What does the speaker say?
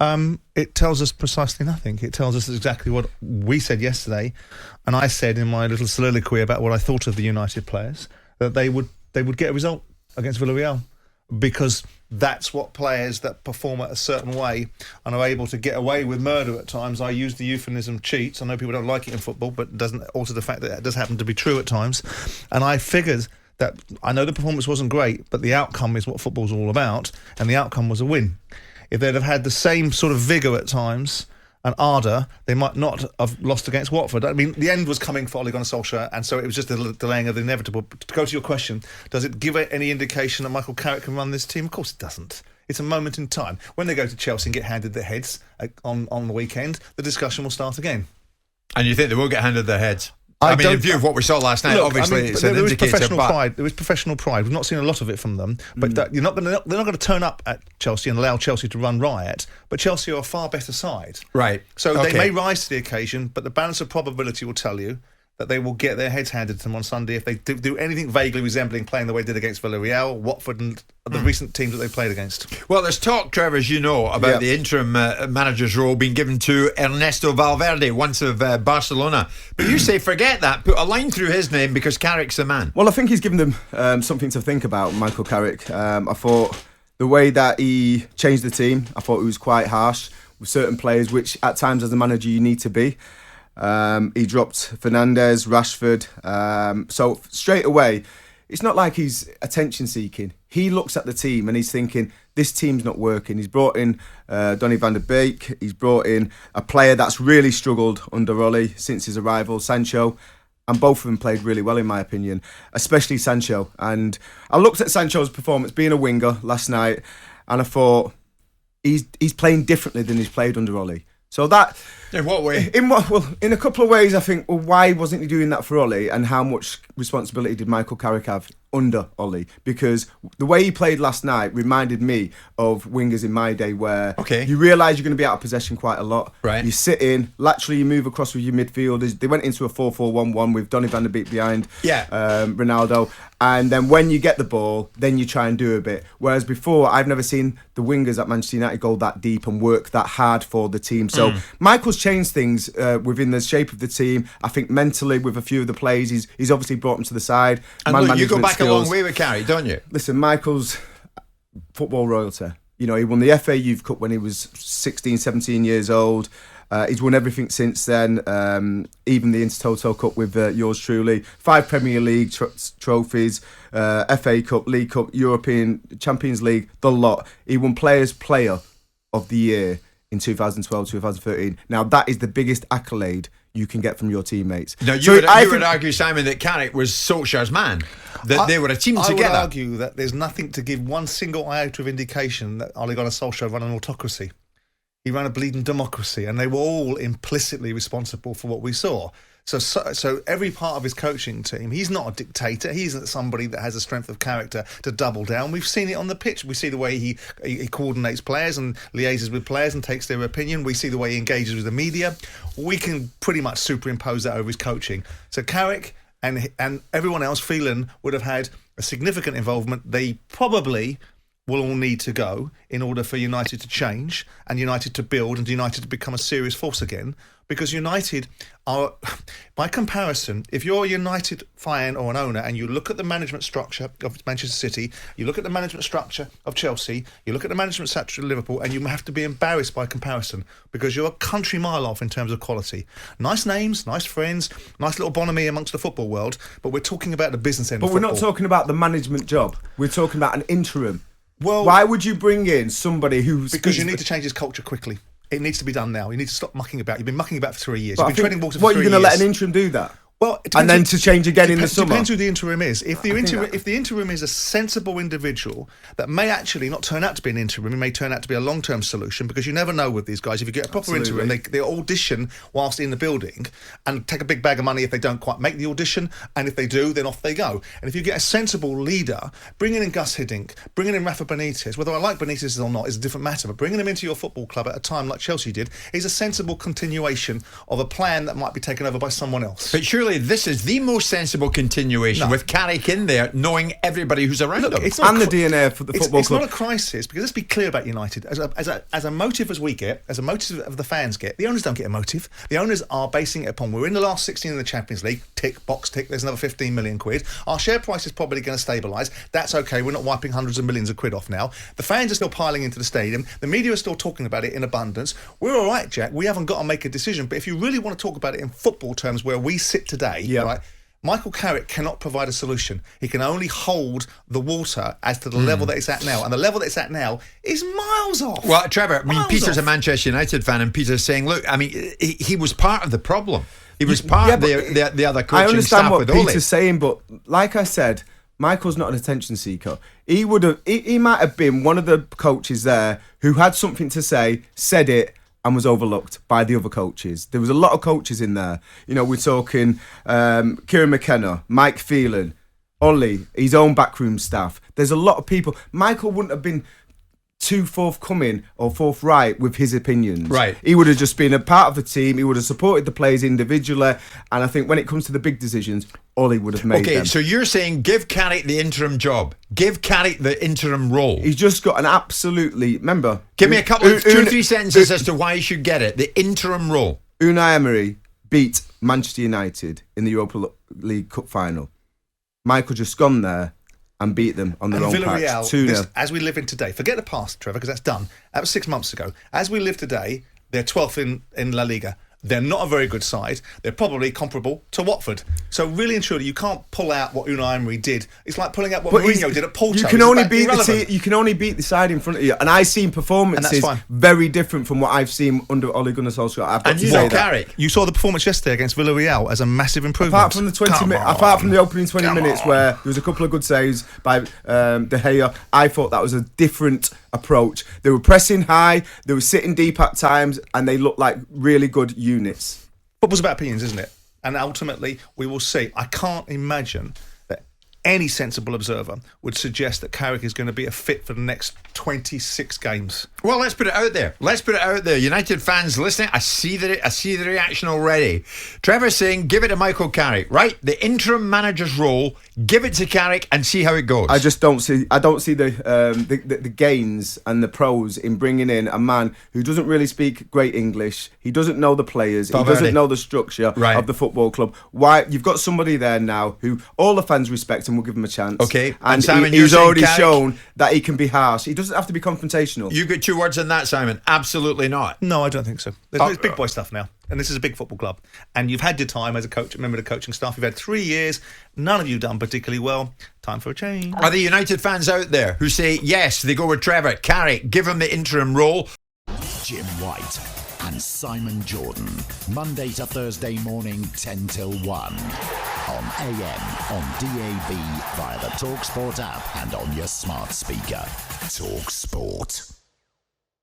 It tells us precisely nothing. It tells us exactly what we said yesterday, and I said in my little soliloquy about what I thought of the United players, that they would get a result against Villarreal, because that's what players that perform at a certain way and are able to get away with murder at times. I use the euphemism cheats. I know people don't like it in football, but it doesn't alter the fact that it does happen to be true at times. And I figured that I know the performance wasn't great, but the outcome is what football's all about, and the outcome was a win. If they'd have had the same sort of vigour at times and ardour, they might not have lost against Watford. I mean, the end was coming for Ole Gunnar Solskjaer, and so it was just a delaying of the inevitable. But to go to your question, does it give any indication that Michael Carrick can run this team? Of course it doesn't. It's a moment in time. When they go to Chelsea and get handed their heads on the weekend, the discussion will start again. And you think they will get handed their heads? I mean, in view of what we saw last night, obviously it's an indicator. There was professional pride. We've not seen a lot of it from them, but they're not going to turn up at Chelsea and allow Chelsea to run riot. But Chelsea are a far better side, right? So they may rise to the occasion, but the balance of probability will tell you that they will get their heads handed to them on Sunday if they do anything vaguely resembling playing the way they did against Villarreal, Watford and the recent teams that they played against. Well, there's talk, Trevor, as you know, about the interim manager's role being given to Ernesto Valverde, once of Barcelona. But you say forget that, put a line through his name because Carrick's the man. Well, I think he's given them something to think about, Michael Carrick. I thought the way that he changed the team, I thought it was quite harsh with certain players, which at times as a manager you need to be. He dropped Fernandes, Rashford. So straight away, it's not like he's attention seeking. He looks at the team and he's thinking, this team's not working. He's brought in Donny van der Beek. He's brought in a player that's really struggled under Ole since his arrival, Sancho. And both of them played really well, in my opinion, especially Sancho. And I looked at Sancho's performance being a winger last night, and I thought he's playing differently than he's played under Ole. So that... In what way? In a couple of ways, I think, why wasn't he doing that for Ole, and how much responsibility did Michael Carrick have under Ole? Because the way he played last night reminded me of wingers in my day where you realise you're going to be out of possession quite a lot. Right. You sit in, laterally you move across with your midfielders. They went into a 4-4-1-1 with Donny van der Beek behind Ronaldo. And then when you get the ball, then you try and do a bit. Whereas before, I've never seen the wingers at Manchester United go that deep and work that hard for the team. So Michael's changed things within the shape of the team. I think mentally with a few of the plays, he's obviously brought them to the side. And look, you go back a long way with Carrick, don't you? Listen, Michael's football royalty. You know, he won the FA Youth Cup when he was 16, 17 years old. He's won everything since then, even the Intertoto Cup with yours truly. 5 Premier League trophies, FA Cup, League Cup, European Champions League, the lot. He won Player of the Year in 2012, 2013. Now, that is the biggest accolade you can get from your teammates. Now, you would argue, Simon, that Carrick was Solskjaer's man, that they were a team together. I would argue that there's nothing to give one single iota of indication that Ole Gunnar Solskjaer ran an autocracy. He ran a bleeding democracy, and they were all implicitly responsible for what we saw. So every part of his coaching team, he's not a dictator. He isn't somebody that has a strength of character to double down. We've seen it on the pitch. We see the way he coordinates players and liaises with players and takes their opinion. We see the way he engages with the media. We can pretty much superimpose that over his coaching. So Carrick and everyone else, Phelan, would have had a significant involvement. They probably will all need to go in order for United to change and United to build and United to become a serious force again, because United are, by comparison, if you're a United fan or an owner and you look at the management structure of Manchester City, you look at the management structure of Chelsea, you look at the management structure of Liverpool, and you have to be embarrassed by comparison because you're a country mile off in terms of quality. Nice names, nice friends, nice little bonhomie amongst the football world, but we're talking about the business end of football. But we're not talking about the management job. We're talking about an interim. Well, why would you bring in somebody who's... Because you need to change his culture quickly. It needs to be done now. You need to stop mucking about. You've been mucking about for 3 years. You've been treading water for 3 years. What, are you going to let an interim do that? Well, and then to change again in the summer? Depends who the interim is. If the interim is a sensible individual that may actually not turn out to be an interim, it may turn out to be a long-term solution, because you never know with these guys. If you get a proper interim, they audition whilst in the building and take a big bag of money if they don't quite make the audition, and if they do, then off they go. And if you get a sensible leader, bringing in Gus Hiddink, bringing in Rafa Benitez, whether I like Benitez or not is a different matter, but bringing him into your football club at a time like Chelsea did is a sensible continuation of a plan that might be taken over by someone else. But surely surely this is the most sensible continuation with Carrick in there, knowing everybody who's around him. It's not And the DNA for the football club. It's not a crisis, because let's be clear about United. As a motive as we get, as a motive of the fans get, the owners don't get a motive. The owners are basing it upon, we're in the last 16 in the Champions League, tick, box tick, there's another 15 million quid. Our share price is probably going to stabilise. That's okay, we're not wiping hundreds of millions of quid off now. The fans are still piling into the stadium. The media are still talking about it in abundance. We're all right, Jack. We haven't got to make a decision. But if you really want to talk about it in football terms, where we sit today, right, Michael Carrick cannot provide a solution. He can only hold the water as to the level that it's at now. And the level that it's at now is miles off. Well, Trevor, Peter's off. a Manchester United fan, and Peter's saying, look, he was part of the problem. He was part of the other coaching I understand staff what with Ole. Peter's saying, but like I said, Michael's not an attention seeker. He might have been one of the coaches there who had something to say, said it, and was overlooked by the other coaches. There was a lot of coaches in there. You know, we're talking Kieran McKenna, Mike Phelan, Ollie, his own backroom staff. There's a lot of people. Michael wouldn't have been too forthcoming or forthright with his opinions. Right. He would have just been a part of the team. He would have supported the players individually. And I think when it comes to the big decisions, Ollie would have made them. Okay, so you're saying give Carrick the interim job. Give Carrick the interim role. He's just got an absolutely... Remember... Give me a couple of 2 or 3 sentences as to why he should get it. The interim role. Unai Emery beat Manchester United in the Europa League Cup final. Michael just gone there and beat them on their own patch. 2-0. As we live in today, forget the past, Trevor, because that's done. That was 6 months ago. As we live today, they're 12th in La Liga. They're not a very good side. They're probably comparable to Watford. So really and truly, you can't pull out what Unai Emery did. It's like pulling out what Mourinho did at Porto. You can only beat the team. You can only beat the side in front of you. And I've seen performances very different from what I've seen under Ole Gunnar Solskjaer. I've got And to you say know that. Carrick. You saw the performance yesterday against Villarreal as a massive improvement. Apart from the opening 20 minutes where there was a couple of good saves by De Gea, I thought that was a different approach. They were pressing high, they were sitting deep at times, and they looked like really good units. Football's about opinions, isn't it? And ultimately, we will see. I can't imagine that any sensible observer would suggest that Carrick is going to be a fit for the next 26 games. Well, let's put it out there. United fans listening, I see the reaction already. Trevor's saying, give it to Michael Carrick, right? The interim manager's role, give it to Carrick and see how it goes. I don't see the gains and the pros in bringing in a man who doesn't really speak great English. He doesn't know the players. He doesn't know the structure of the football club. Why? You've got somebody there now who all the fans respect and will give him a chance. Okay. And Simon, he's already Carrick, shown that he can be harsh. He doesn't have to be confrontational. You get 2 words on that, Simon. Absolutely not. No, I don't think so. It's big boy stuff now. And this is a big football club. And you've had your time as a coach, member of the coaching staff. You've had 3 years. None of you done particularly well. Time for a change. Are there United fans out there who say, yes, they go with Trevor, Carrick, give him the interim role? Jim White and Simon Jordan. Monday to Thursday morning, 10 till 1. On AM, on DAB, via the talkSPORT app and on your smart speaker. talkSPORT.